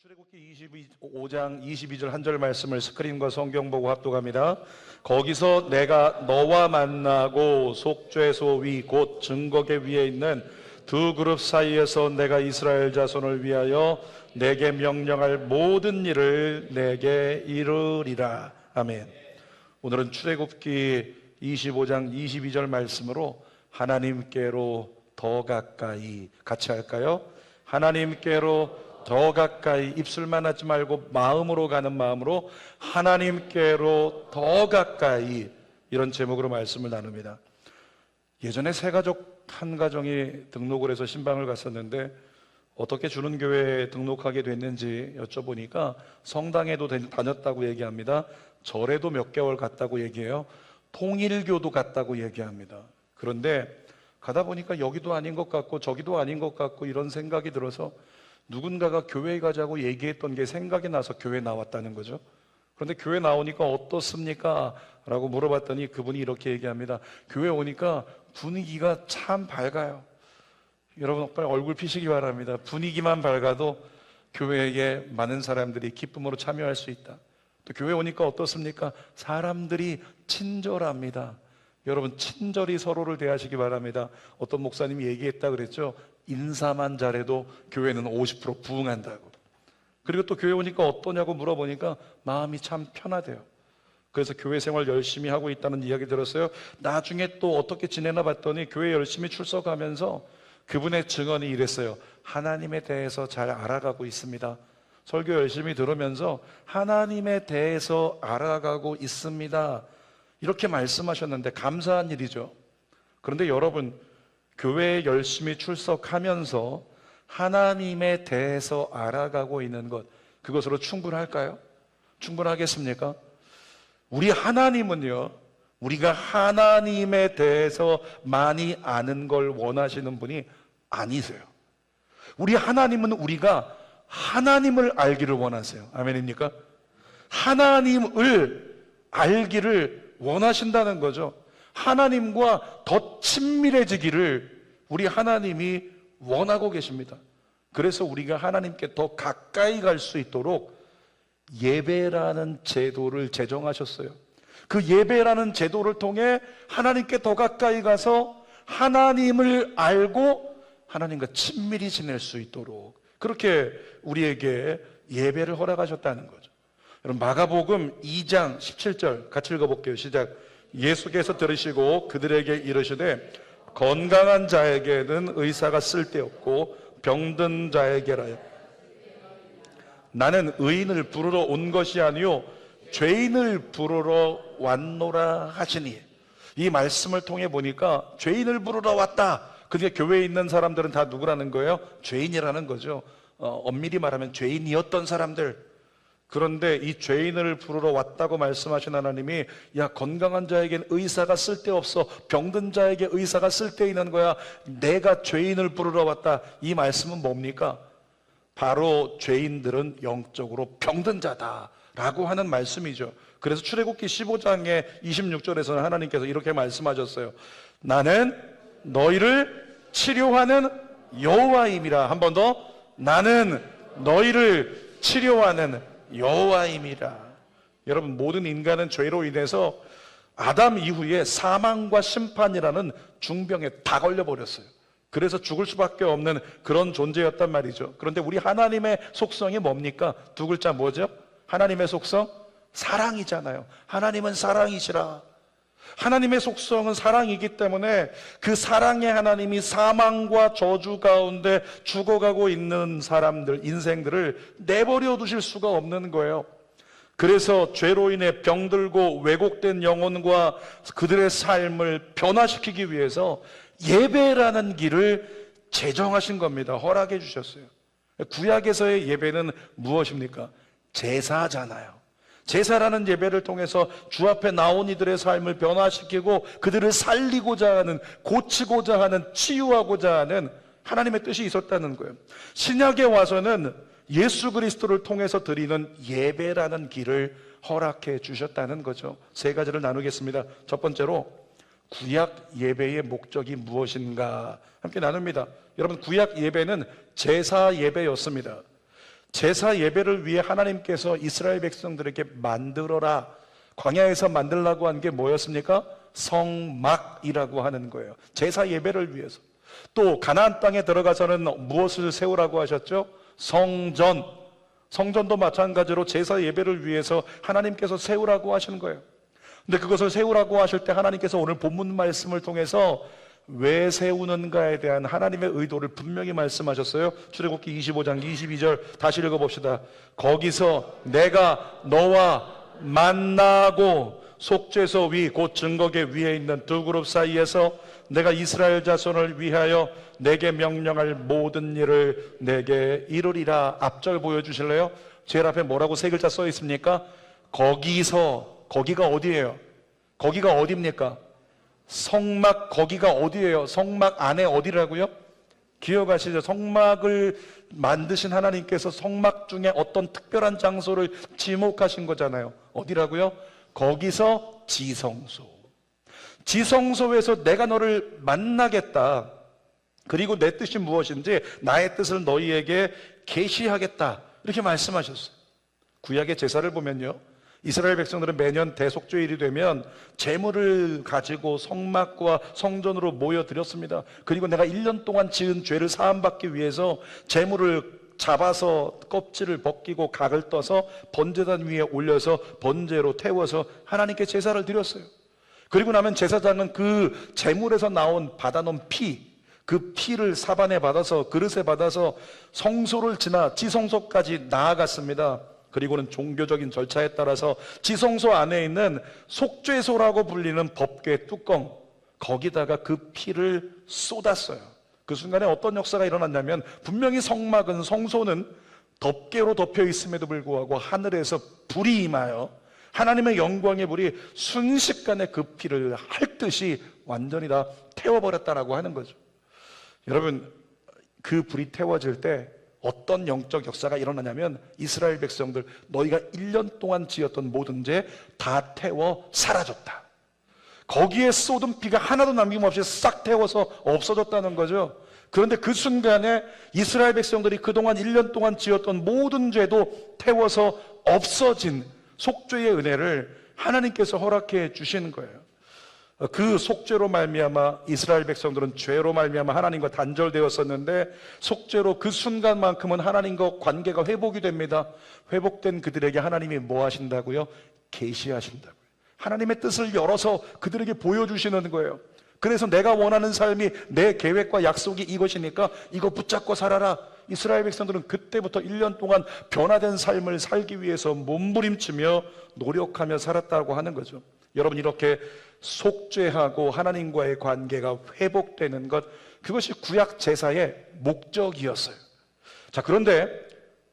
출애굽기 25장 22절 한 절 말씀을 스크린과 성경 보고 합독합니다. 거기서 내가 너와 만나고 속죄소 위 곧 증거계 위에 있는 두 그룹 사이에서 내가 이스라엘 자손을 위하여 내게 명령할 모든 일을 내게 이루리라. 아멘. 오늘은 출애굽기 25장 22절 말씀으로 하나님께로 더 가까이 같이 할까요? 하나님께로 더 가까이, 입술만 하지 말고 마음으로 가는 마음으로 하나님께로 더 가까이, 이런 제목으로 말씀을 나눕니다. 예전에 세 가족 한 가정이 등록을 해서 신방을 갔었는데 어떻게 주는 교회에 등록하게 됐는지 여쭤보니까 성당에도 다녔다고 얘기합니다. 절에도 몇 개월 갔다고 얘기해요. 통일교도 갔다고 얘기합니다. 그런데 가다 보니까 여기도 아닌 것 같고 저기도 아닌 것 같고 이런 생각이 들어서 누군가가 교회에 가자고 얘기했던 게 생각이 나서 교회 나왔다는 거죠. 그런데 교회 나오니까 어떻습니까? 라고 물어봤더니 그분이 이렇게 얘기합니다. 교회 오니까 분위기가 참 밝아요. 여러분 빨리 얼굴 피시기 바랍니다. 분위기만 밝아도 교회에 많은 사람들이 기쁨으로 참여할 수 있다. 또 교회 오니까 어떻습니까? 사람들이 친절합니다. 여러분 친절히 서로를 대하시기 바랍니다. 어떤 목사님이 얘기했다 그랬죠. 인사만 잘해도 교회는 50% 부흥한다고. 그리고 또 교회 오니까 어떠냐고 물어보니까 마음이 참 편하대요. 그래서 교회 생활 열심히 하고 있다는 이야기 들었어요. 나중에 또 어떻게 지내나 봤더니 교회 열심히 출석하면서 그분의 증언이 이랬어요. 하나님에 대해서 잘 알아가고 있습니다. 설교 열심히 들으면서 하나님에 대해서 알아가고 있습니다. 이렇게 말씀하셨는데 감사한 일이죠. 그런데 여러분, 교회에 열심히 출석하면서 하나님에 대해서 알아가고 있는 것, 그것으로 충분할까요? 충분하겠습니까? 우리 하나님은요, 우리가 하나님에 대해서 많이 아는 걸 원하시는 분이 아니세요. 우리 하나님은 우리가 하나님을 알기를 원하세요. 아멘입니까? 하나님을 알기를 원하신다는 거죠. 하나님과 더 친밀해지기를 우리 하나님이 원하고 계십니다. 그래서 우리가 하나님께 더 가까이 갈 수 있도록 예배라는 제도를 제정하셨어요. 그 예배라는 제도를 통해 하나님께 더 가까이 가서 하나님을 알고 하나님과 친밀히 지낼 수 있도록 그렇게 우리에게 예배를 허락하셨다는 거죠. 여러분 마가복음 2장 17절 같이 읽어볼게요. 시작. 예수께서 들으시고 그들에게 이르시되 건강한 자에게는 의사가 쓸데없고 병든 자에게라요 나는 의인을 부르러 온 것이 아니요 죄인을 부르러 왔노라 하시니. 이 말씀을 통해 보니까 죄인을 부르러 왔다. 그러니까 교회에 있는 사람들은 다 누구라는 거예요? 죄인이라는 거죠. 엄밀히 말하면 죄인이었던 사람들. 그런데 이 죄인을 부르러 왔다고 말씀하신 하나님이 야 건강한 자에겐 의사가 쓸데없어, 병든 자에게 의사가 쓸데있는 거야, 내가 죄인을 부르러 왔다. 이 말씀은 뭡니까? 바로 죄인들은 영적으로 병든 자다라고 하는 말씀이죠. 그래서 출애굽기 15장의 26절에서는 하나님께서 이렇게 말씀하셨어요. 나는 너희를 치료하는 여호와임이라. 한 번 더. 나는 너희를 치료하는 여호와임이라. 여러분 모든 인간은 죄로 인해서 아담 이후에 사망과 심판이라는 중병에 다 걸려버렸어요. 그래서 죽을 수밖에 없는 그런 존재였단 말이죠. 그런데 우리 하나님의 속성이 뭡니까? 두 글자 뭐죠? 하나님의 속성? 사랑이잖아요. 하나님은 사랑이시라. 하나님의 속성은 사랑이기 때문에 그 사랑의 하나님이 사망과 저주 가운데 죽어가고 있는 사람들, 인생들을 내버려 두실 수가 없는 거예요. 그래서 죄로 인해 병들고 왜곡된 영혼과 그들의 삶을 변화시키기 위해서 예배라는 길을 제정하신 겁니다. 허락해 주셨어요. 구약에서의 예배는 무엇입니까? 제사잖아요. 제사라는 예배를 통해서 주 앞에 나온 이들의 삶을 변화시키고 그들을 살리고자 하는, 고치고자 하는, 치유하고자 하는 하나님의 뜻이 있었다는 거예요. 신약에 와서는 예수 그리스도를 통해서 드리는 예배라는 길을 허락해 주셨다는 거죠. 세 가지를 나누겠습니다. 첫 번째로 구약 예배의 목적이 무엇인가 함께 나눕니다. 여러분 구약 예배는 제사 예배였습니다. 제사 예배를 위해 하나님께서 이스라엘 백성들에게 만들어라, 광야에서 만들라고 한 게 뭐였습니까? 성막이라고 하는 거예요. 제사 예배를 위해서. 또 가나안 땅에 들어가서는 무엇을 세우라고 하셨죠? 성전. 성전도 마찬가지로 제사 예배를 위해서 하나님께서 세우라고 하시는 거예요. 근데 그것을 세우라고 하실 때 하나님께서 오늘 본문 말씀을 통해서 왜 세우는가에 대한 하나님의 의도를 분명히 말씀하셨어요. 출애굽기 25장 22절 다시 읽어봅시다. 거기서 내가 너와 만나고 속죄소 위 곧 증거계 위에 있는 두 그룹 사이에서 내가 이스라엘 자손을 위하여 내게 명령할 모든 일을 내게 이루리라. 앞절 보여주실래요? 제일 앞에 뭐라고 세 글자 써 있습니까? 거기서. 거기가 어디예요? 거기가 어디입니까? 성막. 거기가 어디예요? 성막 안에 어디라고요? 기억하시죠? 성막을 만드신 하나님께서 성막 중에 어떤 특별한 장소를 지목하신 거잖아요. 어디라고요? 거기서 지성소. 지성소에서 내가 너를 만나겠다. 그리고 내 뜻이 무엇인지 나의 뜻을 너희에게 계시하겠다. 이렇게 말씀하셨어요. 구약의 제사를 보면요, 이스라엘 백성들은 매년 대속죄일이 되면 제물을 가지고 성막과 성전으로 모여드렸습니다. 그리고 내가 1년 동안 지은 죄를 사함받기 위해서 제물을 잡아서 껍질을 벗기고 각을 떠서 번제단 위에 올려서 번제로 태워서 하나님께 제사를 드렸어요. 그리고 나면 제사장은 그 제물에서 나온 받아놓은 피, 그 피를 사반에 받아서 그릇에 받아서 성소를 지나 지성소까지 나아갔습니다. 그리고는 종교적인 절차에 따라서 지성소 안에 있는 속죄소라고 불리는 법궤 뚜껑, 거기다가 그 피를 쏟았어요. 그 순간에 어떤 역사가 일어났냐면, 분명히 성막은, 성소는 덮개로 덮여 있음에도 불구하고 하늘에서 불이 임하여 하나님의 영광의 불이 순식간에 그 피를 핥듯이 완전히 다 태워버렸다라고 하는 거죠. 여러분, 그 불이 태워질 때 어떤 영적 역사가 일어나냐면, 이스라엘 백성들, 너희가 1년 동안 지었던 모든 죄 다 태워 사라졌다. 거기에 쏟은 피가 하나도 남김없이 싹 태워서 없어졌다는 거죠. 그런데 그 순간에 이스라엘 백성들이 그동안 1년 동안 지었던 모든 죄도 태워서 없어진 속죄의 은혜를 하나님께서 허락해 주시는 거예요. 그 속죄로 말미암아 이스라엘 백성들은 죄로 말미암아 하나님과 단절되었었는데, 속죄로 그 순간만큼은 하나님과 관계가 회복이 됩니다. 회복된 그들에게 하나님이 뭐 하신다고요? 계시하신다고요. 하나님의 뜻을 열어서 그들에게 보여주시는 거예요. 그래서 내가 원하는 삶이, 내 계획과 약속이 이것이니까 이거 붙잡고 살아라. 이스라엘 백성들은 그때부터 1년 동안 변화된 삶을 살기 위해서 몸부림치며 노력하며 살았다고 하는 거죠. 여러분, 이렇게 속죄하고 하나님과의 관계가 회복되는 것, 그것이 구약 제사의 목적이었어요. 자, 그런데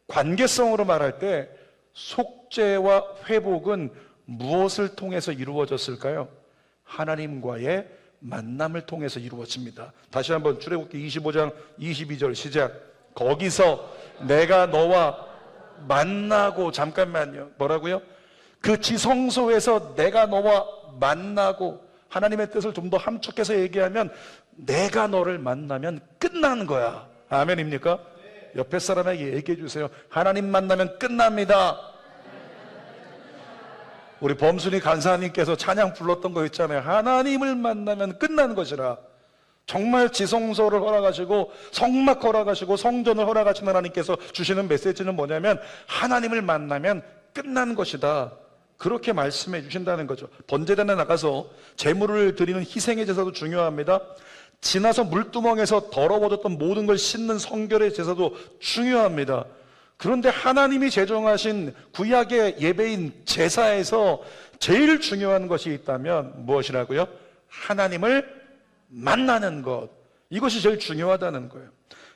관계성으로 말할 때 속죄와 회복은 무엇을 통해서 이루어졌을까요? 하나님과의 만남을 통해서 이루어집니다. 다시 한번 출애굽기 25장 22절 시작. 거기서 내가 너와 만나고. 잠깐만요. 뭐라고요? 그 지성소에서 내가 너와 만나고. 하나님의 뜻을 좀 더 함축해서 얘기하면, 내가 너를 만나면 끝나는 거야. 아멘입니까? 옆에 사람에게 얘기해 주세요. 하나님 만나면 끝납니다. 우리 범순이 간사님께서 찬양 불렀던 거 있잖아요. 하나님을 만나면 끝나는 것이라. 정말 지성소를 허락하시고 성막 허락하시고 성전을 허락하신 하나님께서 주시는 메시지는 뭐냐면, 하나님을 만나면 끝나는 것이다. 그렇게 말씀해 주신다는 거죠. 번제단에 나가서 제물을 드리는 희생의 제사도 중요합니다. 지나서 물두멍에서 더러워졌던 모든 걸 씻는 성결의 제사도 중요합니다. 그런데 하나님이 제정하신 구약의 예배인 제사에서 제일 중요한 것이 있다면 무엇이라고요? 하나님을 만나는 것. 이것이 제일 중요하다는 거예요.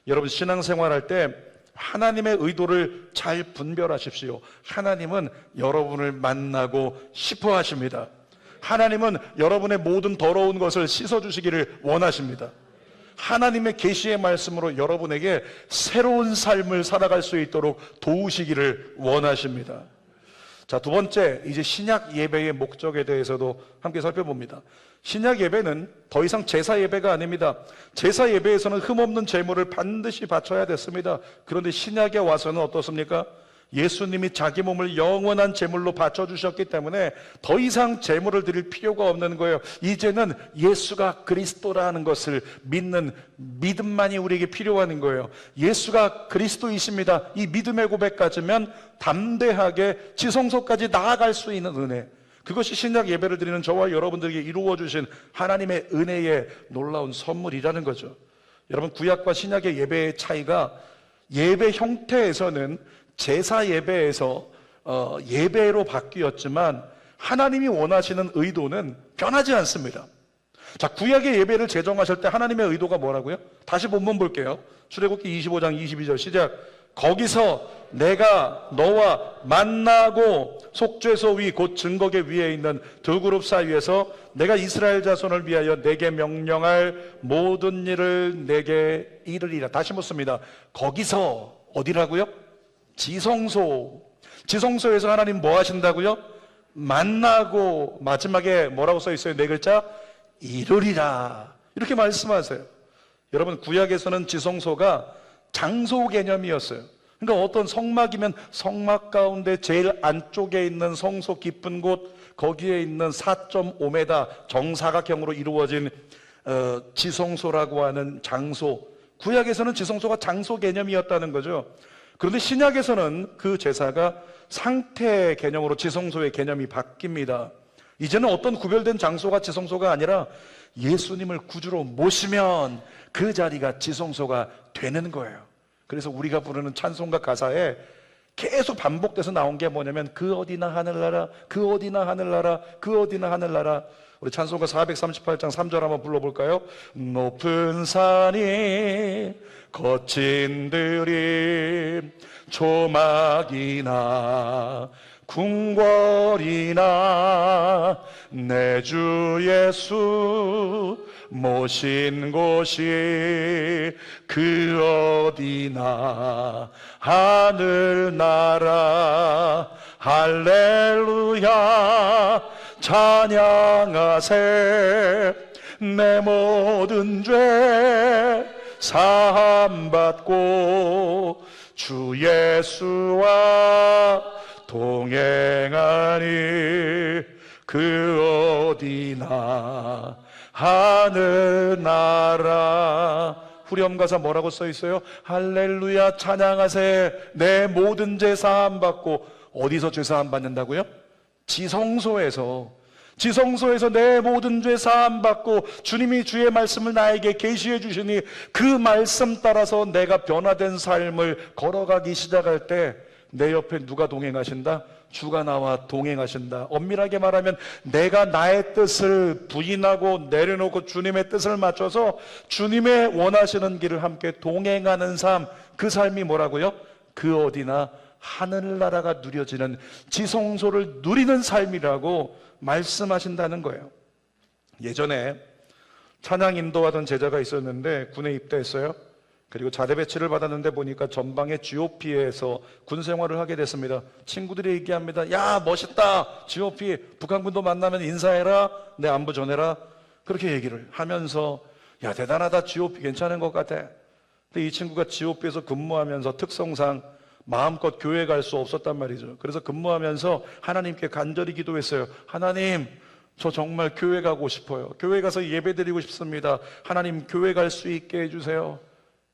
여러분, 신앙생활할 때 하나님의 의도를 잘 분별하십시오. 하나님은 여러분을 만나고 싶어 하십니다. 하나님은 여러분의 모든 더러운 것을 씻어주시기를 원하십니다. 하나님의 계시의 말씀으로 여러분에게 새로운 삶을 살아갈 수 있도록 도우시기를 원하십니다. 자, 두 번째, 이제 신약 예배의 목적에 대해서도 함께 살펴봅니다. 신약 예배는 더 이상 제사 예배가 아닙니다. 제사 예배에서는 흠없는 제물을 반드시 바쳐야 됐습니다. 그런데 신약에 와서는 어떻습니까? 예수님이 자기 몸을 영원한 제물로 바쳐주셨기 때문에 더 이상 제물을 드릴 필요가 없는 거예요. 이제는 예수가 그리스도라는 것을 믿는 믿음만이 우리에게 필요한 거예요. 예수가 그리스도이십니다. 이 믿음의 고백 가지면 담대하게 지성소까지 나아갈 수 있는 은혜, 그것이 신약 예배를 드리는 저와 여러분들에게 이루어 주신 하나님의 은혜의 놀라운 선물이라는 거죠. 여러분, 구약과 신약의 예배의 차이가, 예배 형태에서는 제사 예배에서 예배로 바뀌었지만 하나님이 원하시는 의도는 변하지 않습니다. 자, 구약의 예배를 제정하실 때 하나님의 의도가 뭐라고요? 다시 본문 볼게요. 출애굽기 25장 22절 시작. 거기서 내가 너와 만나고 속죄소 위 곧 증거계 위에 있는 두 그룹 사이에서 내가 이스라엘 자손을 위하여 내게 명령할 모든 일을 내게 이르리라. 다시 묻습니다. 거기서 어디라고요? 지성소. 지성소에서 하나님 뭐 하신다고요? 만나고, 마지막에 뭐라고 써 있어요? 네 글자? 이르리라. 이렇게 말씀하세요. 여러분, 구약에서는 지성소가 장소 개념이었어요. 그러니까 어떤 성막이면 성막 가운데 제일 안쪽에 있는 성소 깊은 곳, 거기에 있는 4.5m 정사각형으로 이루어진 지성소라고 하는 장소. 구약에서는 지성소가 장소 개념이었다는 거죠. 그런데 신약에서는 그 제사가 상태 개념으로 지성소의 개념이 바뀝니다. 이제는 어떤 구별된 장소가 지성소가 아니라 예수님을 구주로 모시면 그 자리가 지성소가 되는 거예요. 그래서 우리가 부르는 찬송가 가사에 계속 반복돼서 나온 게 뭐냐면 그 어디나 하늘나라, 그 어디나 하늘나라, 그 어디나 하늘나라. 우리 찬송가 438장 3절 한번 불러볼까요? 높은 산이 거친 들이 조막이나 궁궐이나 내 주 예수 모신 곳이 그 어디나 하늘나라 할렐루야 찬양하세 내 모든 죄 사함받고 주 예수와 동행하니 그 어디나 하늘나라. 후렴가사 뭐라고 써 있어요? 할렐루야 찬양하세 내 모든 죄 사함받고. 어디서 죄 사함받는다고요? 지성소에서 내 모든 죄 사함받고 주님이 주의 말씀을 나에게 계시해 주시니 그 말씀 따라서 내가 변화된 삶을 걸어가기 시작할 때 내 옆에 누가 동행하신다? 주가 나와 동행하신다. 엄밀하게 말하면 내가 나의 뜻을 부인하고 내려놓고 주님의 뜻을 맞춰서 주님의 원하시는 길을 함께 동행하는 삶, 그 삶이 뭐라고요? 그 어디나 하늘나라가 누려지는 지성소를 누리는 삶이라고 말씀하신다는 거예요. 예전에 찬양 인도하던 제자가 있었는데 군에 입대했어요. 그리고 자대 배치를 받았는데 보니까 전방의 GOP에서 군 생활을 하게 됐습니다. 친구들이 얘기합니다. 야, 멋있다. GOP 북한군도 만나면 인사해라. 내 안부 전해라. 그렇게 얘기를 하면서 야, 대단하다. GOP 괜찮은 것 같아. 근데 이 친구가 GOP에서 근무하면서 특성상 마음껏 교회 갈 수 없었단 말이죠. 그래서 근무하면서 하나님께 간절히 기도했어요. 하나님, 저 정말 교회 가고 싶어요. 교회 가서 예배 드리고 싶습니다. 하나님, 교회 갈 수 있게 해주세요.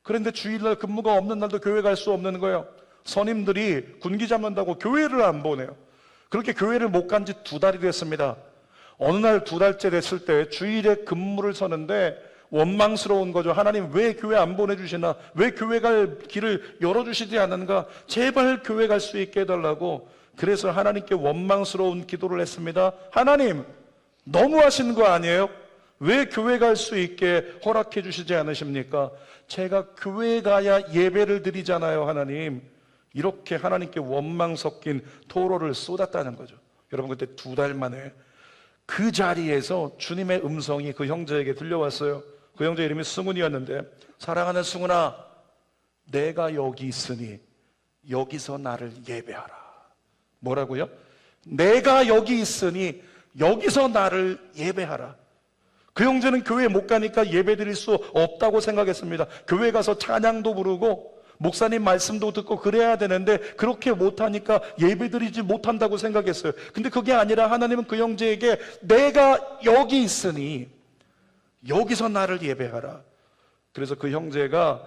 그런데 주일날 근무가 없는 날도 교회 갈 수 없는 거예요. 선임들이 군기 잡는다고 교회를 안 보내요. 그렇게 교회를 못 간 지 2달이 됐습니다. 어느 날 2달째 됐을 때 주일에 근무를 서는데 원망스러운 거죠. 하나님, 왜 교회 안 보내주시나? 왜 교회 갈 길을 열어주시지 않는가? 제발 교회 갈 수 있게 해달라고. 그래서 하나님께 원망스러운 기도를 했습니다. 하나님, 너무하신 거 아니에요? 왜 교회 갈 수 있게 허락해 주시지 않으십니까? 제가 교회에 가야 예배를 드리잖아요, 하나님. 이렇게 하나님께 원망 섞인 토로를 쏟았다는 거죠. 여러분, 그때 2달 만에 그 자리에서 주님의 음성이 그 형제에게 들려왔어요. 그 형제 이름이 승훈이었는데, 사랑하는 승훈아, 내가 여기 있으니 여기서 나를 예배하라. 뭐라고요? 내가 여기 있으니 여기서 나를 예배하라. 그 형제는 교회에 못 가니까 예배 드릴 수 없다고 생각했습니다. 교회 가서 찬양도 부르고 목사님 말씀도 듣고 그래야 되는데 그렇게 못하니까 예배 드리지 못한다고 생각했어요. 근데 그게 아니라 하나님은 그 형제에게 내가 여기 있으니 여기서 나를 예배하라. 그래서 그 형제가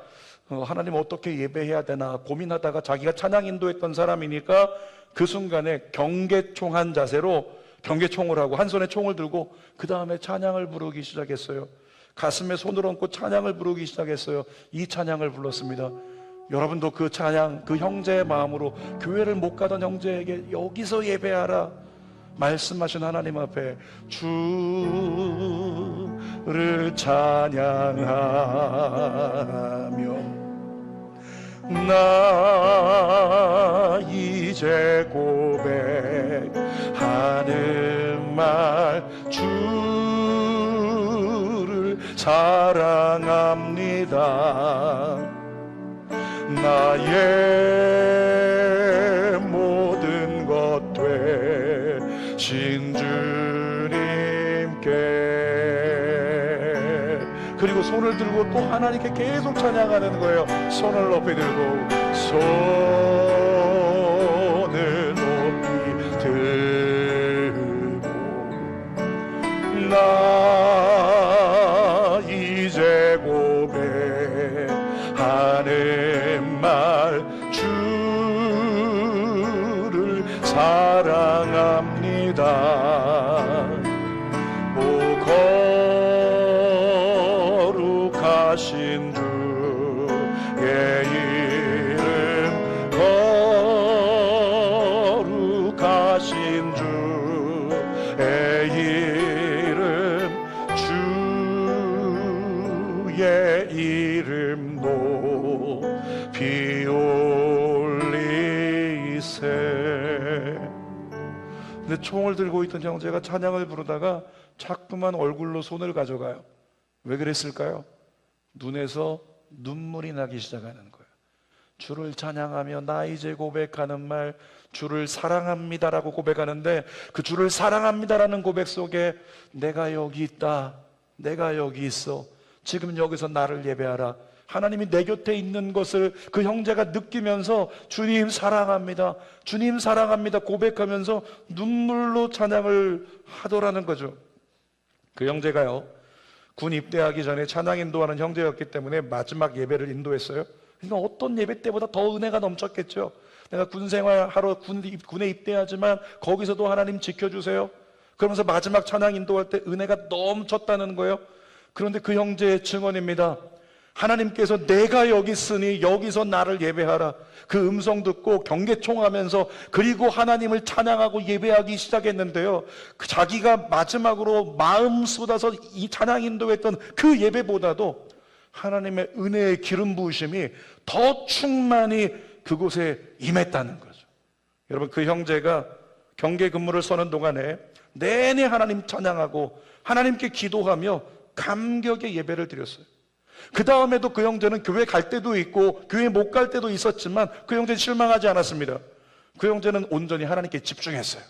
하나님 어떻게 예배해야 되나 고민하다가 자기가 찬양 인도했던 사람이니까 그 순간에 경계총한 자세로 경계총을 하고 한 손에 총을 들고 그 다음에 찬양을 부르기 시작했어요. 가슴에 손을 얹고 찬양을 부르기 시작했어요. 이 찬양을 불렀습니다. 여러분도 그 찬양, 그 형제의 마음으로 교회를 못 가던 형제에게 여기서 예배하라 말씀하신 하나님 앞에 주를 찬양하며 나 이제 고백하는 말 주를 사랑합니다. 나의 모든 것 되신 주님께. 그리고 손을 들고 또 하나님께 계속 찬양하는 거예요. 손을 높이 들고 손을 높이 들고 나 이제 고백하는 말 주를 사랑합니다. 오 거룩하신 주의 이름 거룩하신 주의 이름 주의 이름 높이 올리세. 근데 총을 들고 있던 형제가 찬양을 부르다가 자꾸만 얼굴로 손을 가져가요. 왜 그랬을까요? 눈에서 눈물이 나기 시작하는 거예요. 주를 찬양하며 나 이제 고백하는 말 주를 사랑합니다라고 고백하는데 그 주를 사랑합니다라는 고백 속에 내가 여기 있다, 내가 여기 있어, 지금 여기서 나를 예배하라, 하나님이 내 곁에 있는 것을 그 형제가 느끼면서 주님 사랑합니다, 주님 사랑합니다 고백하면서 눈물로 찬양을 하더라는 거죠. 그 형제가요, 군 입대하기 전에 찬양 인도하는 형제였기 때문에 마지막 예배를 인도했어요. 그러니까 어떤 예배 때보다 더 은혜가 넘쳤겠죠. 내가 군 생활하러 군에 입대하지만 거기서도 하나님 지켜주세요 그러면서 마지막 찬양 인도할 때 은혜가 넘쳤다는 거예요. 그런데 그 형제의 증언입니다. 하나님께서 내가 여기 있으니 여기서 나를 예배하라, 그 음성 듣고 경계총하면서 그리고 하나님을 찬양하고 예배하기 시작했는데요, 자기가 마지막으로 마음 쏟아서 이 찬양 인도했던 그 예배보다도 하나님의 은혜의 기름 부으심이 더 충만히 그곳에 임했다는 거죠. 여러분, 그 형제가 경계 근무를 서는 동안에 내내 하나님 찬양하고 하나님께 기도하며 감격의 예배를 드렸어요. 그 다음에도 그 형제는 교회 갈 때도 있고 교회 못 갈 때도 있었지만 그 형제는 실망하지 않았습니다. 그 형제는 온전히 하나님께 집중했어요.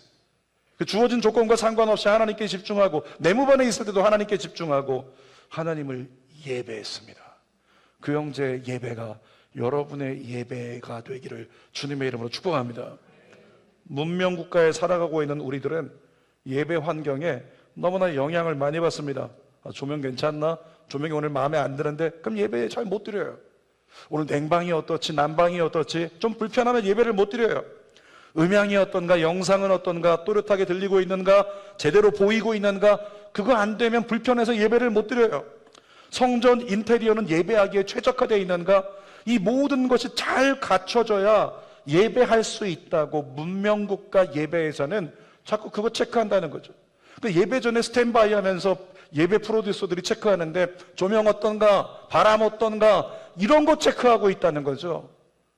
주어진 조건과 상관없이 하나님께 집중하고 내무반에 있을 때도 하나님께 집중하고 하나님을 예배했습니다. 그 형제의 예배가 여러분의 예배가 되기를 주님의 이름으로 축복합니다. 문명국가에 살아가고 있는 우리들은 예배 환경에 너무나 영향을 많이 받습니다. 조명 괜찮나? 조명이 오늘 마음에 안 드는데 그럼 예배 잘 못 드려요. 오늘 냉방이 어떻지, 난방이 어떻지, 좀 불편하면 예배를 못 드려요. 음향이 어떤가, 영상은 어떤가, 또렷하게 들리고 있는가, 제대로 보이고 있는가, 그거 안 되면 불편해서 예배를 못 드려요. 성전 인테리어는 예배하기에 최적화되어 있는가, 이 모든 것이 잘 갖춰져야 예배할 수 있다고 문명국가 예배에서는 자꾸 그거 체크한다는 거죠. 예배 전에 스탠바이 하면서 예배 프로듀서들이 체크하는데 조명 어떤가, 바람 어떤가, 이런 거 체크하고 있다는 거죠.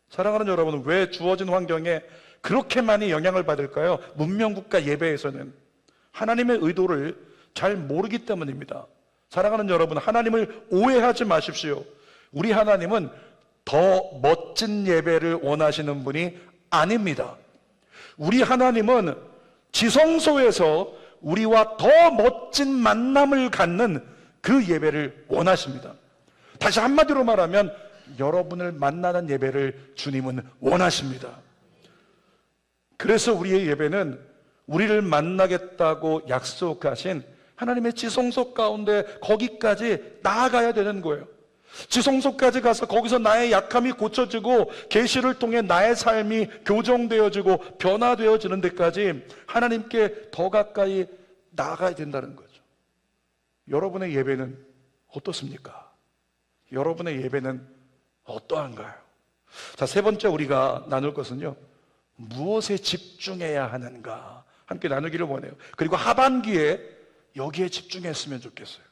사랑하는 여러분, 왜 주어진 환경에 그렇게 많이 영향을 받을까요? 문명국가 예배에서는 하나님의 의도를 잘 모르기 때문입니다. 사랑하는 여러분, 하나님을 오해하지 마십시오. 우리 하나님은 더 멋진 예배를 원하시는 분이 아닙니다. 우리 하나님은 지성소에서 우리와 더 멋진 만남을 갖는 그 예배를 원하십니다. 다시 한마디로 말하면 여러분을 만나는 예배를 주님은 원하십니다. 그래서 우리의 예배는 우리를 만나겠다고 약속하신 하나님의 지성소 가운데 거기까지 나아가야 되는 거예요. 지성소까지 가서 거기서 나의 약함이 고쳐지고 계시를 통해 나의 삶이 교정되어지고 변화되어지는 데까지 하나님께 더 가까이 나아가야 된다는 거죠. 여러분의 예배는 어떻습니까? 여러분의 예배는 어떠한가요? 자, 세 번째 우리가 나눌 것은요, 무엇에 집중해야 하는가 함께 나누기를 원해요. 그리고 하반기에 여기에 집중했으면 좋겠어요.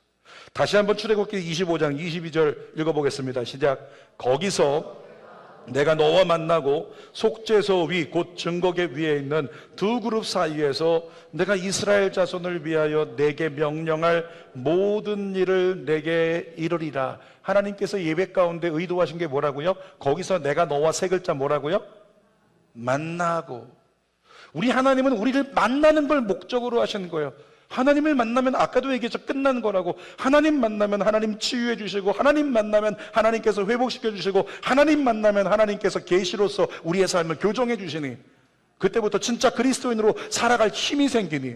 다시 한번 출애굽기 25장 22절 읽어보겠습니다. 시작. 거기서 내가 너와 만나고 속죄소 위 곧 증거계 위에 있는 두 그룹 사이에서 내가 이스라엘 자손을 위하여 내게 명령할 모든 일을 내게 이루리라. 하나님께서 예배 가운데 의도하신 게 뭐라고요? 거기서 내가 너와 세 글자 뭐라고요? 만나고. 우리 하나님은 우리를 만나는 걸 목적으로 하시는 거예요. 하나님을 만나면 아까도 얘기했죠. 끝난 거라고. 하나님 만나면 하나님 치유해 주시고, 하나님 만나면 하나님께서 회복시켜 주시고, 하나님 만나면 하나님께서 계시로서 우리의 삶을 교정해 주시니, 그때부터 진짜 그리스도인으로 살아갈 힘이 생기니,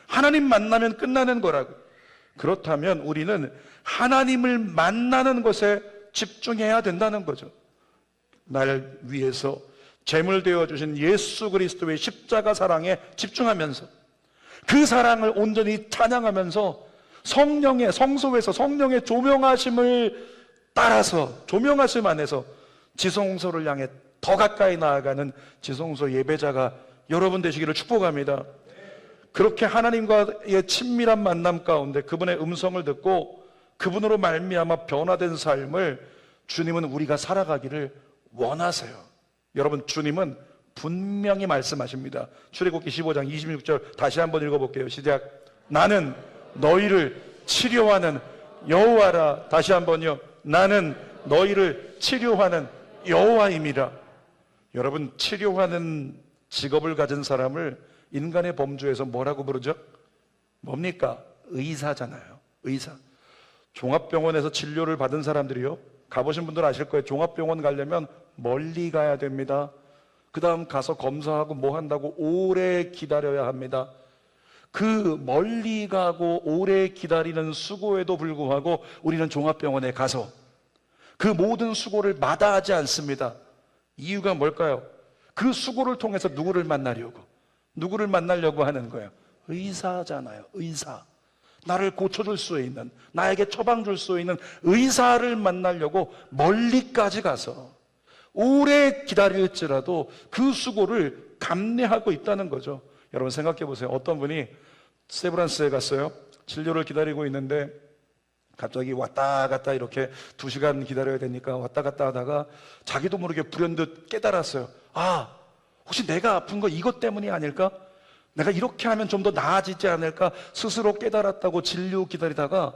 하나님 만나면 끝나는 거라고. 그렇다면 우리는 하나님을 만나는 것에 집중해야 된다는 거죠. 날 위해서 제물 되어 주신 예수 그리스도의 십자가 사랑에 집중하면서 그 사랑을 온전히 찬양하면서 성령의 성소에서 성령의 조명하심을 따라서 조명하심 안에서 지성소를 향해 더 가까이 나아가는 지성소 예배자가 여러분 되시기를 축복합니다. 그렇게 하나님과의 친밀한 만남 가운데 그분의 음성을 듣고 그분으로 말미암아 변화된 삶을 주님은 우리가 살아가기를 원하세요. 여러분, 주님은 분명히 말씀하십니다. 출애굽기 15장 26절 다시 한번 읽어볼게요. 시작. 나는 너희를 치료하는 여호와라. 다시 한번요. 나는 너희를 치료하는 여호와임이라. 여러분, 치료하는 직업을 가진 사람을 인간의 범주에서 뭐라고 부르죠? 뭡니까? 의사잖아요. 의사. 종합병원에서 진료를 받은 사람들이요, 가보신 분들 아실 거예요. 종합병원 가려면 멀리 가야 됩니다. 그 다음 가서 검사하고 뭐 한다고 오래 기다려야 합니다. 그 멀리 가고 오래 기다리는 수고에도 불구하고 우리는 종합병원에 가서 그 모든 수고를 마다하지 않습니다. 이유가 뭘까요? 그 수고를 통해서 누구를 만나려고 하는 거예요? 의사잖아요. 의사. 나를 고쳐줄 수 있는, 나에게 처방 줄 수 있는 의사를 만나려고 멀리까지 가서 오래 기다릴지라도 그 수고를 감내하고 있다는 거죠. 여러분 생각해 보세요. 어떤 분이 세브란스에 갔어요. 진료를 기다리고 있는데 갑자기 왔다 갔다 이렇게 2시간 기다려야 되니까 왔다 갔다 하다가 자기도 모르게 불현듯 깨달았어요. 아, 혹시 내가 아픈 거 이것 때문이 아닐까? 내가 이렇게 하면 좀 더 나아지지 않을까? 스스로 깨달았다고 진료 기다리다가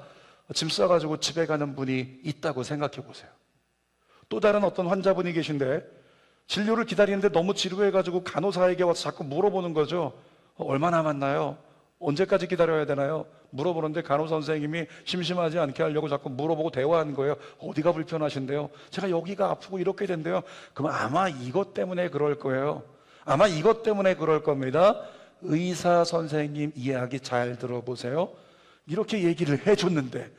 짐 싸가지고 집에 가는 분이 있다고 생각해 보세요. 또 다른 어떤 환자분이 계신데 진료를 기다리는데 너무 지루해가지고 간호사에게 와서 자꾸 물어보는 거죠. 얼마 남았나요? 언제까지 기다려야 되나요? 물어보는데 간호사 선생님이 심심하지 않게 하려고 자꾸 물어보고 대화하는 거예요. 어디가 불편하신데요? 제가 여기가 아프고 이렇게 된대요. 그럼 아마 이것 때문에 그럴 거예요. 아마 이것 때문에 그럴 겁니다. 의사 선생님 이야기 잘 들어보세요. 이렇게 얘기를 해줬는데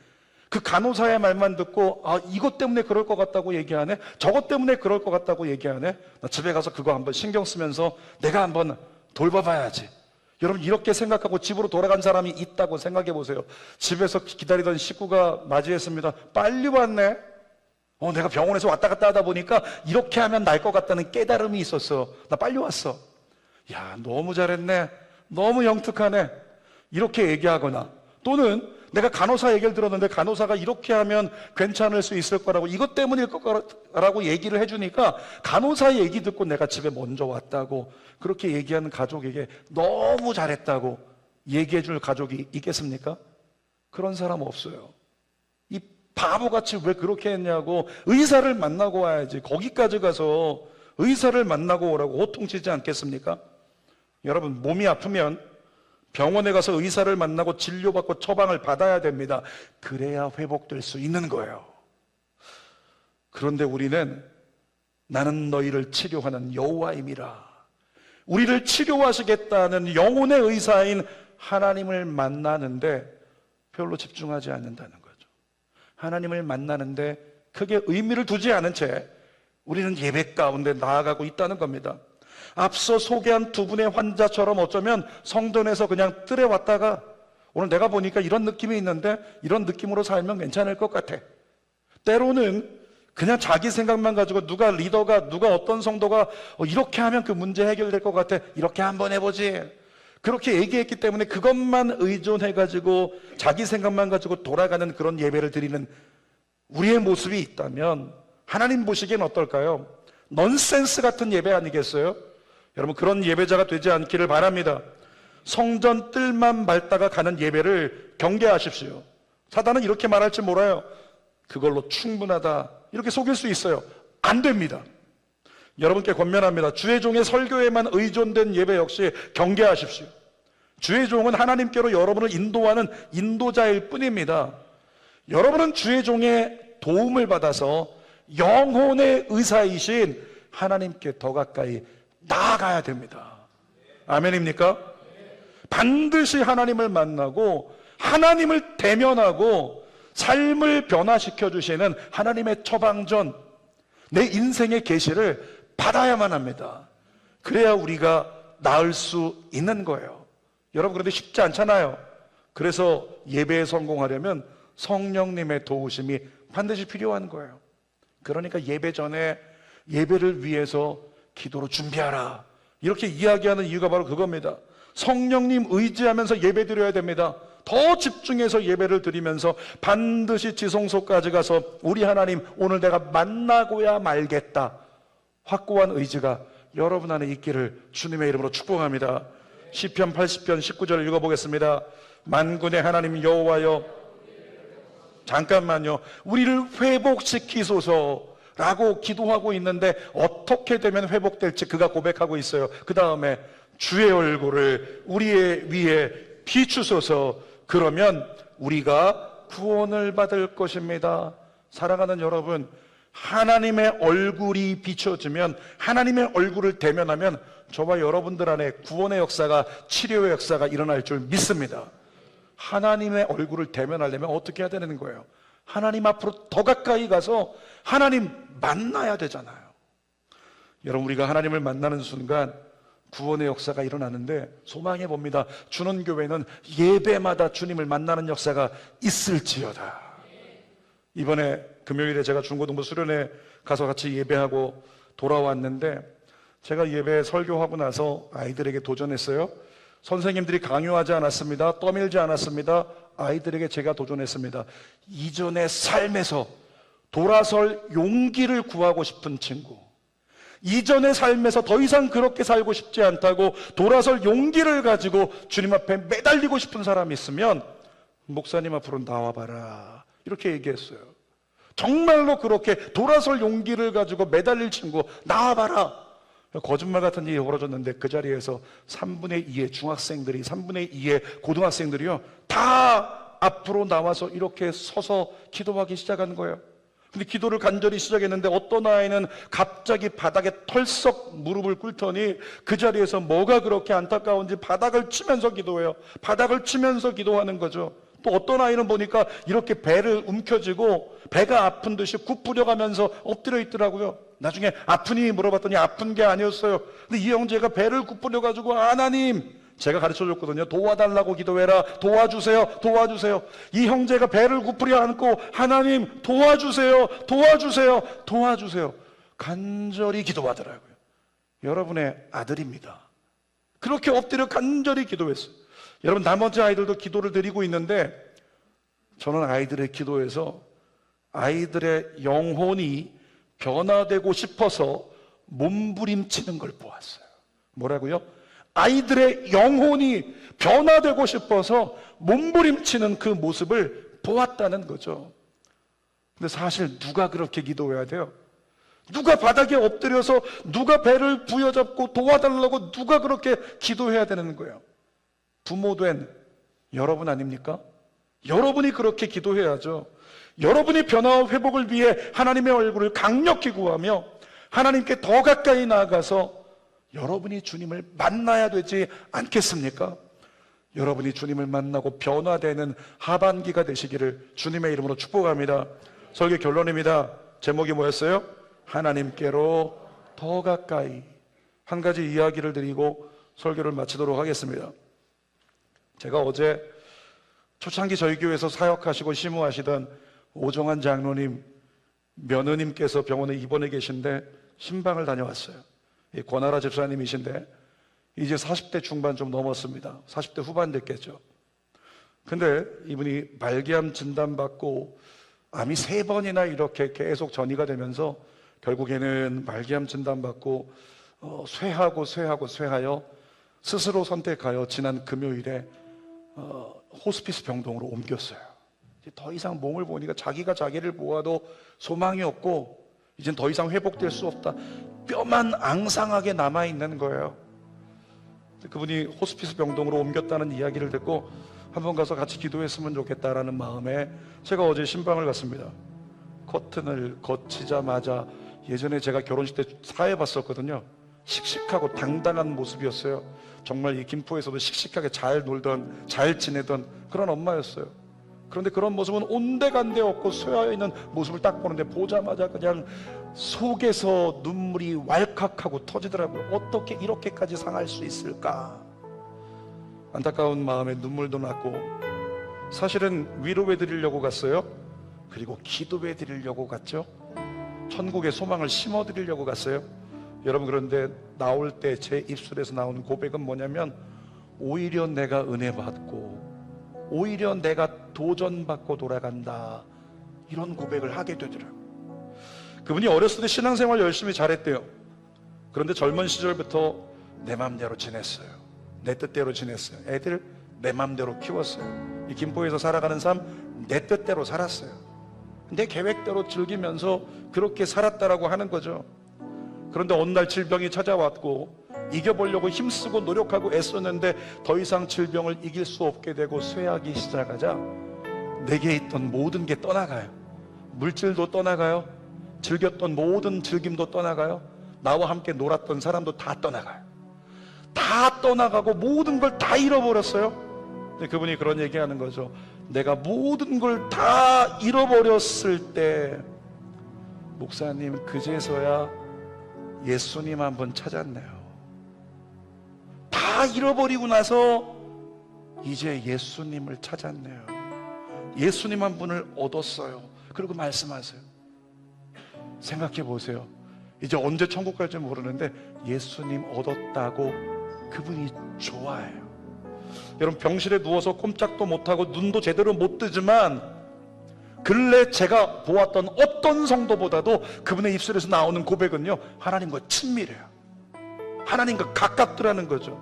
그 간호사의 말만 듣고 아, 이것 때문에 그럴 것 같다고 얘기하네, 저것 때문에 그럴 것 같다고 얘기하네, 나 집에 가서 그거 한번 신경 쓰면서 내가 한번 돌봐봐야지. 여러분, 이렇게 생각하고 집으로 돌아간 사람이 있다고 생각해 보세요. 집에서 기다리던 식구가 맞이했습니다. 빨리 왔네. 내가 병원에서 왔다 갔다 하다 보니까 이렇게 하면 날 것 같다는 깨달음이 있었어. 나 빨리 왔어. 야, 너무 잘했네, 너무 영특하네, 이렇게 얘기하거나, 또는 내가 간호사 얘기를 들었는데 간호사가 이렇게 하면 괜찮을 수 있을 거라고, 이것 때문일 거라고 얘기를 해주니까 간호사 얘기 듣고 내가 집에 먼저 왔다고 그렇게 얘기하는 가족에게 너무 잘했다고 얘기해 줄 가족이 있겠습니까? 그런 사람 없어요. 이 바보같이 왜 그렇게 했냐고, 의사를 만나고 와야지. 거기까지 가서 의사를 만나고 오라고 호통치지 않겠습니까? 여러분, 몸이 아프면 병원에 가서 의사를 만나고 진료받고 처방을 받아야 됩니다. 그래야 회복될 수 있는 거예요. 그런데 우리는 나는 너희를 치료하는 여호와임이라, 우리를 치료하시겠다는 영혼의 의사인 하나님을 만나는데 별로 집중하지 않는다는 거죠. 하나님을 만나는데 크게 의미를 두지 않은 채 우리는 예배 가운데 나아가고 있다는 겁니다. 앞서 소개한 두 분의 환자처럼 어쩌면 성전에서 그냥 뜰에 왔다가 오늘 내가 보니까 이런 느낌이 있는데 이런 느낌으로 살면 괜찮을 것 같아. 때로는 그냥 자기 생각만 가지고 누가 리더가, 누가 어떤 성도가 이렇게 하면 그 문제 해결될 것 같아, 이렇게 한번 해보지, 그렇게 얘기했기 때문에 그것만 의존해가지고 자기 생각만 가지고 돌아가는 그런 예배를 드리는 우리의 모습이 있다면 하나님 보시기엔 어떨까요? 넌센스 같은 예배 아니겠어요? 여러분, 그런 예배자가 되지 않기를 바랍니다. 성전 뜰만 밟다가 가는 예배를 경계하십시오. 사단은 이렇게 말할지 몰라요. 그걸로 충분하다, 이렇게 속일 수 있어요. 안 됩니다. 여러분께 권면합니다. 주의 종의 설교에만 의존된 예배 역시 경계하십시오. 주의 종은 하나님께로 여러분을 인도하는 인도자일 뿐입니다. 여러분은 주의 종의 도움을 받아서 영혼의 의사이신 하나님께 더 가까이 나아가야 됩니다. 아멘입니까? 반드시 하나님을 만나고 하나님을 대면하고 삶을 변화시켜 주시는 하나님의 처방전, 내 인생의 계시를 받아야만 합니다. 그래야 우리가 나을 수 있는 거예요. 여러분, 그런데 쉽지 않잖아요. 그래서 예배에 성공하려면 성령님의 도우심이 반드시 필요한 거예요. 그러니까 예배 전에 예배를 위해서 기도로 준비하라, 이렇게 이야기하는 이유가 바로 그겁니다. 성령님 의지하면서 예배 드려야 됩니다. 더 집중해서 예배를 드리면서 반드시 지성소까지 가서 우리 하나님 오늘 내가 만나고야 말겠다, 확고한 의지가 여러분 안에 있기를 주님의 이름으로 축복합니다. 시편 80편 19절 읽어보겠습니다. 만군의 하나님 여호와여, 잠깐만요, 우리를 회복시키소서라고 기도하고 있는데 어떻게 되면 회복될지 그가 고백하고 있어요. 그 다음에 주의 얼굴을 우리의 위에 비추소서, 그러면 우리가 구원을 받을 것입니다. 사랑하는 여러분, 하나님의 얼굴이 비춰지면, 하나님의 얼굴을 대면하면 저와 여러분들 안에 구원의 역사가, 치료의 역사가 일어날 줄 믿습니다. 하나님의 얼굴을 대면하려면 어떻게 해야 되는 거예요? 하나님 앞으로 더 가까이 가서 하나님 만나야 되잖아요. 여러분, 우리가 하나님을 만나는 순간 구원의 역사가 일어나는데 소망해 봅니다. 주는 교회는 예배마다 주님을 만나는 역사가 있을지어다. 이번에 금요일에 제가 중고등부 수련회 가서 같이 예배하고 돌아왔는데, 제가 예배 설교하고 나서 아이들에게 도전했어요. 선생님들이 강요하지 않았습니다. 떠밀지 않았습니다. 아이들에게 제가 도전했습니다. 이전의 삶에서 돌아설 용기를 구하고 싶은 친구, 이전의 삶에서 더 이상 그렇게 살고 싶지 않다고 돌아설 용기를 가지고 주님 앞에 매달리고 싶은 사람이 있으면 목사님 앞으로 나와봐라, 이렇게 얘기했어요. 정말로 그렇게 돌아설 용기를 가지고 매달릴 친구 나와봐라. 거짓말 같은 일이 벌어졌는데 그 자리에서 3분의 2의 중학생들이, 3분의 2의 고등학생들이요, 다 앞으로 나와서 이렇게 서서 기도하기 시작한 거예요. 근데 기도를 간절히 시작했는데 어떤 아이는 갑자기 바닥에 털썩 무릎을 꿇더니 그 자리에서 뭐가 그렇게 안타까운지 바닥을 치면서 기도해요. 바닥을 치면서 기도하는 거죠. 또 어떤 아이는 보니까 이렇게 배를 움켜쥐고 배가 아픈 듯이 굽부려가면서 엎드려 있더라고요. 나중에 아프니 물어봤더니 아픈 게 아니었어요. 근데 이 형제가 배를 굽부려가지고 하나님, 제가 가르쳐줬거든요. 도와달라고 기도해라. 도와주세요. 도와주세요. 이 형제가 배를 굽부려 안고 하나님 도와주세요. 도와주세요. 도와주세요. 간절히 기도하더라고요. 여러분의 아들입니다. 그렇게 엎드려 간절히 기도했어요. 여러분, 나머지 아이들도 기도를 드리고 있는데 저는 아이들의 기도에서 아이들의 영혼이 변화되고 싶어서 몸부림치는 걸 보았어요. 뭐라고요? 아이들의 영혼이 변화되고 싶어서 몸부림치는 그 모습을 보았다는 거죠. 근데 사실 누가 그렇게 기도해야 돼요? 누가 바닥에 엎드려서 누가 배를 부여잡고 도와달라고 누가 그렇게 기도해야 되는 거예요? 부모 된 여러분 아닙니까? 여러분이 그렇게 기도해야죠. 여러분이 변화와 회복을 위해 하나님의 얼굴을 강력히 구하며 하나님께 더 가까이 나아가서 여러분이 주님을 만나야 되지 않겠습니까? 여러분이 주님을 만나고 변화되는 하반기가 되시기를 주님의 이름으로 축복합니다. 설교 결론입니다. 제목이 뭐였어요? 하나님께로 더 가까이. 한 가지 이야기를 드리고 설교를 마치도록 하겠습니다. 제가 어제 초창기 저희 교회에서 사역하시고 심우하시던 오정환 장로님 며느님께서 병원에 입원해 계신데 신방을 다녀왔어요. 권하라 집사님이신데 이제 40대 중반 좀 넘었습니다. 40대 후반 됐겠죠. 근데 이분이 말기암 진단받고 암이 3번이나 이렇게 계속 전이가 되면서 결국에는 말기암 진단받고 쇠하여 스스로 선택하여 지난 금요일에 호스피스 병동으로 옮겼어요. 이제 더 이상 몸을 보니까 자기가 자기를 보아도 소망이 없고 이젠 더 이상 회복될 수 없다. 뼈만 앙상하게 남아있는 거예요. 그분이 호스피스 병동으로 옮겼다는 이야기를 듣고 한번 가서 같이 기도했으면 좋겠다라는 마음에 제가 어제 신방을 갔습니다. 커튼을 거치자마자 예전에 제가 결혼식 때 사회 봤었거든요. 식식하고 당당한 모습이었어요. 정말 이 김포에서도 식식하게 잘 놀던, 잘 지내던 그런 엄마였어요. 그런데 그런 모습은 온데간데 없고 쇠하여 있는 모습을 딱 보는데 보자마자 그냥 속에서 눈물이 왈칵하고 터지더라고요. 어떻게 이렇게까지 상할 수 있을까? 안타까운 마음에 눈물도 났고, 사실은 위로해 드리려고 갔어요. 그리고 기도해 드리려고 갔죠. 천국의 소망을 심어 드리려고 갔어요. 여러분, 그런데 나올 때 제 입술에서 나온 고백은 뭐냐면, 오히려 내가 은혜 받고 오히려 내가 도전받고 돌아간다, 이런 고백을 하게 되더라고요. 그분이 어렸을 때 신앙생활 열심히 잘했대요. 그런데 젊은 시절부터 내 맘대로 지냈어요. 내 뜻대로 지냈어요. 애들 내 맘대로 키웠어요. 이 김포에서 살아가는 삶 내 뜻대로 살았어요. 내 계획대로 즐기면서 그렇게 살았다라고 하는 거죠. 그런데 어느 날 질병이 찾아왔고 이겨보려고 힘쓰고 노력하고 애썼는데 더 이상 질병을 이길 수 없게 되고 쇠하기 시작하자 내게 있던 모든 게 떠나가요. 물질도 떠나가요. 즐겼던 모든 즐김도 떠나가요. 나와 함께 놀았던 사람도 다 떠나가요. 다 떠나가고 모든 걸 다 잃어버렸어요. 근데 그분이 그런 얘기하는 거죠. 내가 모든 걸 다 잃어버렸을 때, 목사님, 그제서야 예수님 한번 찾았네요. 다 잃어버리고 나서 이제 예수님을 찾았네요. 예수님 한 분을 얻었어요. 그리고 말씀하세요. 생각해 보세요. 이제 언제 천국 갈지 모르는데 예수님 얻었다고 그분이 좋아해요. 여러분, 병실에 누워서 꼼짝도 못하고 눈도 제대로 못 뜨지만 근래 제가 보았던 어떤 성도보다도 그분의 입술에서 나오는 고백은요, 하나님과 친밀해요. 하나님과 가깝더라는 거죠.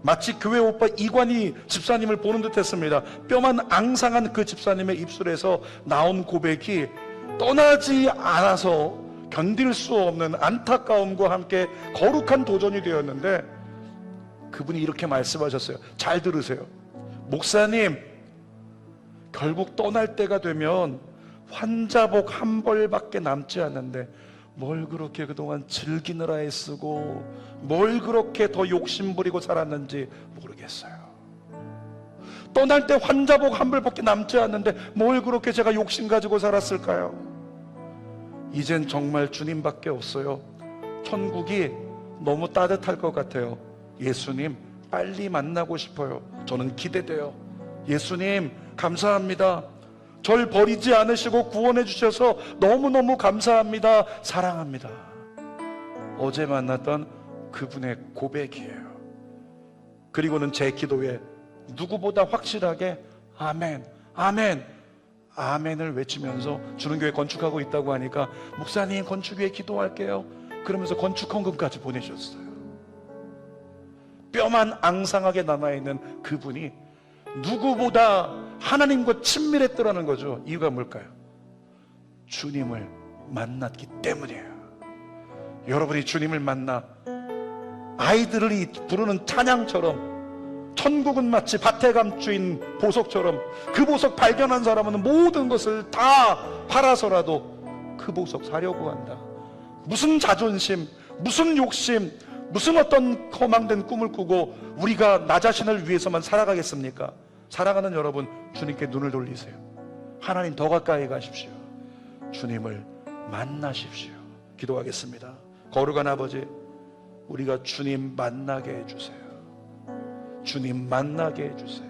마치 교회 오빠 이관희 집사님을 보는 듯 했습니다. 뼈만 앙상한 그 집사님의 입술에서 나온 고백이 떠나지 않아서 견딜 수 없는 안타까움과 함께 거룩한 도전이 되었는데, 그분이 이렇게 말씀하셨어요. 잘 들으세요. 목사님, 결국 떠날 때가 되면 환자복 한 벌밖에 남지 않는데 뭘 그렇게 그동안 즐기느라 애쓰고 뭘 그렇게 더 욕심부리고 살았는지 모르겠어요. 떠날 때 환자복 한 벌밖에 남지 않는데 뭘 그렇게 제가 욕심 가지고 살았을까요? 이젠 정말 주님밖에 없어요. 천국이 너무 따뜻할 것 같아요. 예수님 빨리 만나고 싶어요. 저는 기대돼요. 예수님 감사합니다. 절 버리지 않으시고 구원해 주셔서 너무너무 감사합니다. 사랑합니다. 어제 만났던 그분의 고백이에요. 그리고는 제 기도에 누구보다 확실하게 아멘, 아멘, 아멘을 외치면서 주는교회 건축하고 있다고 하니까 목사님 건축 위해 기도할게요. 그러면서 건축 헌금까지 보내셨어요. 뼈만 앙상하게 남아있는 그분이 누구보다 하나님과 친밀했더라는 거죠. 이유가 뭘까요? 주님을 만났기 때문이에요. 여러분이 주님을 만나 아이들이 부르는 찬양처럼 천국은 마치 밭에 감추인 보석처럼 그 보석 발견한 사람은 모든 것을 다 팔아서라도 그 보석 사려고 한다. 무슨 자존심, 무슨 욕심, 무슨 어떤 허망된 꿈을 꾸고 우리가 나 자신을 위해서만 살아가겠습니까? 사랑하는 여러분, 주님께 눈을 돌리세요. 하나님 더 가까이 가십시오. 주님을 만나십시오. 기도하겠습니다. 거룩한 아버지, 우리가 주님 만나게 해주세요. 주님 만나게 해주세요.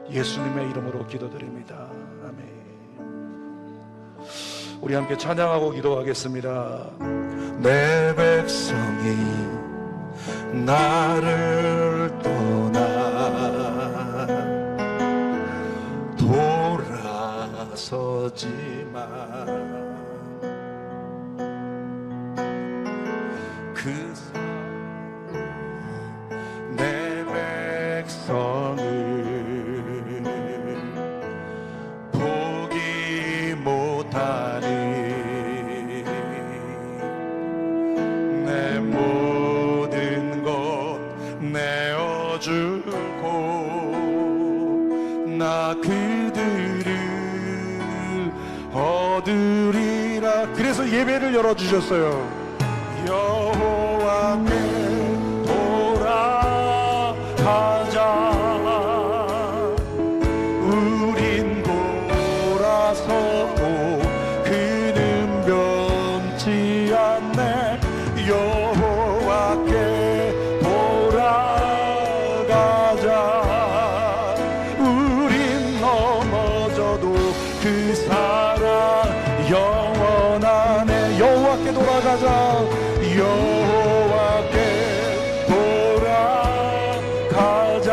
예수님의 이름으로 기도드립니다. 아멘. 우리 함께 찬양하고 기도하겠습니다. 내 백성이 나를 떠나 돌아서지만 그 내 백성을 포기 못하니 내 모든 것 내어주고 나 그들을 얻으리라. 그래서 예배를 열어주셨어요. 여호와께 돌아가자. 우린 돌아서도 그는 변치 않네. 여호와께 돌아가자. 우린 넘어져도 그 사랑 영원하네. 여호와께 돌아가자. 여호와께 돌아가자.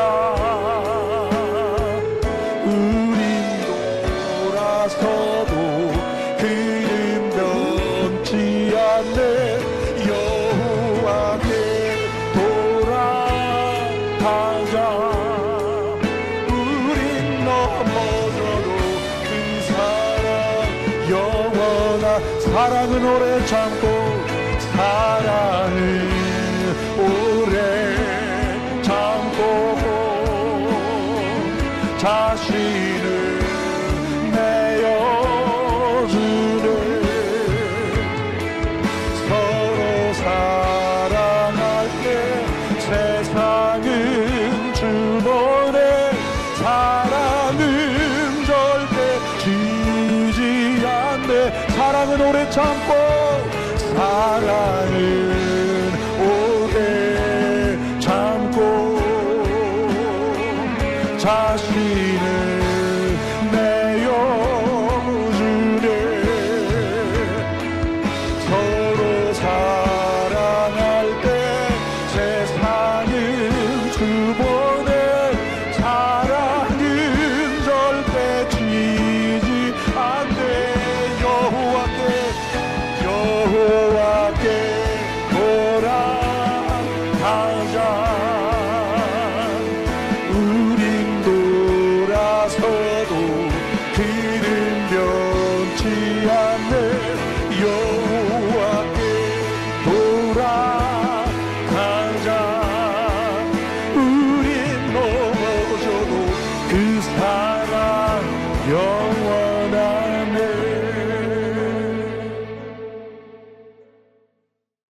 우린 돌아서도 그는 변치 않네. 여호와께 돌아가자. 우린 넘어져도 그 사랑 영원한 사랑은 오래 참고 사랑은 오래 참고 자신을 내어주네. 서로 사랑할게. 세상은 주보네. 사랑은 절대 지지 않네. 사랑은 오래 참고 사랑은 오래 참고 자신을